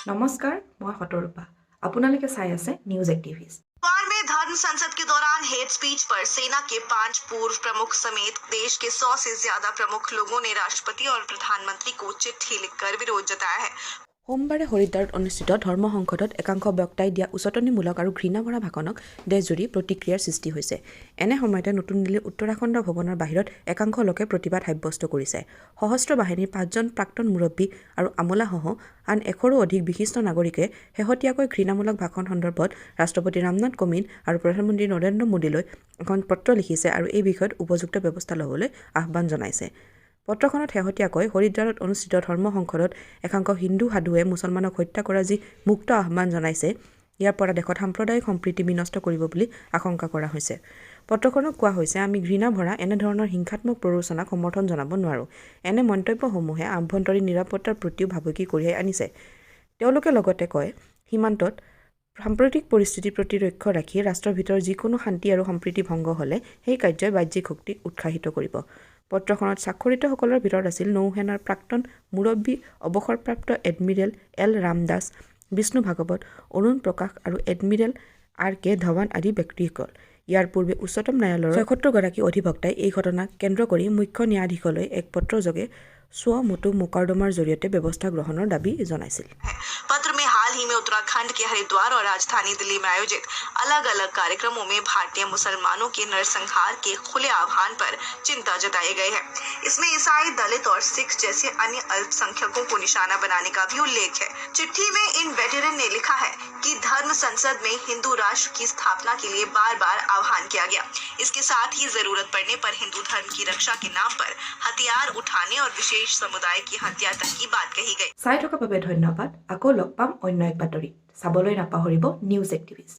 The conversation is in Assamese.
नमस्कार, मैं हतरूपा। আপোনালোকে চাই আছে न्यूज एक्टिविस्ट। भोपाल में धर्म संसद के दौरान हेट स्पीच पर सेना के 5 पूर्व प्रमुख समेत देश के 100 से ज्यादा प्रमुख लोगों ने राष्ट्रपति और प्रधानमंत्री को चिट्ठी लिखकर विरोध जताया है। সোমবাৰে হৰিদ্বাৰত অনুষ্ঠিত ধৰ্ম সংসদত একাংশ বক্তাই দিয়া উচতনিমূলক আৰু ঘৃণাভৰা ভাষণক দেশজুৰি প্ৰতিক্ৰিয়াৰ সৃষ্টি হৈছে। এনে সময়তে নতুন দিল্লীৰ উত্তৰাখণ্ড ভৱনৰ বাহিৰত একাংশ লোকে প্ৰতিবাদ সাব্যস্ত কৰিছে। সশস্ত্ৰ বাহিনীৰ 5জন প্ৰাক্তন মুৰব্বী আৰু আমোলাসহ আন 100ৰো অধিক বিশিষ্ট নাগৰিকে শেহতীয়াকৈ ঘৃণামূলক ভাষণ সন্দৰ্ভত ৰাষ্ট্ৰপতি ৰামনাথ কোবিন্দ আৰু প্ৰধানমন্ত্ৰী নৰেন্দ্ৰ মোদীলৈ এখন পত্ৰ লিখিছে আৰু এই বিষয়ত উপযুক্ত ব্যৱস্থা ল'বলৈ আহ্বান জনাইছে। পত্ৰখনত শেহতীয়াকৈ হৰিদ্বাৰত অনুষ্ঠিত ধৰ্ম সংসদত একাংশ হিন্দু সাধুৱে মুছলমানক হত্যা কৰা যি মুক্ত আহ্বান জনাইছে, ইয়াৰ পৰা দেশত সাম্প্ৰদায়িক সম্প্ৰীতি বিনষ্ট কৰিব বুলি আশংকা কৰা হৈছে। পত্ৰখনত কোৱা হৈছে, আমি ঘৃণা ভৰা এনেধৰণৰ হিংসাত্মক প্ৰৰোচনাক সমৰ্থন জনাব নোৱাৰোঁ। এনে মন্তব্যসমূহে আভ্যন্তৰীণ নিৰাপত্তাৰ প্ৰতিও ভাবুকি কঢ়িয়াই আনিছে। তেওঁলোকে লগতে কয়, সীমান্তত সাম্প্ৰতিক পৰিস্থিতিৰ প্ৰতি লক্ষ্য ৰাখি ৰাষ্ট্ৰৰ ভিতৰত যিকোনো শান্তি আৰু সম্প্ৰীতি ভংগ হ'লে সেই কাৰ্যই বাহ্যিক শক্তিক উৎসাহিত কৰিব। পত্ৰখনত স্বাক্ষৰিতসকলৰ ভিতৰত আছিল নৌসেনাৰ প্ৰাক্তন মুৰব্বী অৱসৰপ্ৰাপ্ত এডমিৰেল এল ৰামদাস, বিষ্ণু ভাগৱত, অৰুণ প্ৰকাশ আৰু এডমিৰেল RK ধৱান আদি ব্যক্তিসকল। ইয়াৰ পূৰ্বে উচ্চতম ন্যায়ালয়ৰ 76গৰাকী অধিবক্তাই এই ঘটনাক কেন্দ্ৰ কৰি মুখ্য ন্যায়াধীশলৈ এক পত্ৰযোগে স্ব মতো মোকৰ্দমাৰ জৰিয়তে ব্যৱস্থা গ্ৰহণৰ দাবী জনাইছিল। पत्र में हाल ही में उत्तराखंड के हरिद्वार और राजधानी दिल्ली में आयोजित अलग अलग कार्यक्रमों में भारतीय मुसलमानों के नरसंहार के खुले आह्वान पर चिंता जताई गई है। इसमें ईसाई, दलित और सिख जैसे अन्य अल्पसंख्यकों को निशाना बनाने का भी उल्लेख है। चिट्ठी में इन वेटरन ने लिखा है कि धर्म संसद में हिंदू राष्ट्र की स्थापना के लिए बार बार आह्वान किया गया। इसके साथ ही जरूरत पड़ने पर हिंदू धर्म की रक्षा के नाम पर हथियार उठाने और विशेष समुदाय की हत्या तक की बात कही गई। চাই থকাৰ বাবে ধন্যবাদ। আকৌ লগ পাম অন্য এক বাতৰিত। চাবলৈ নাপাহৰিব নিউজ এক্টিভিষ্ট।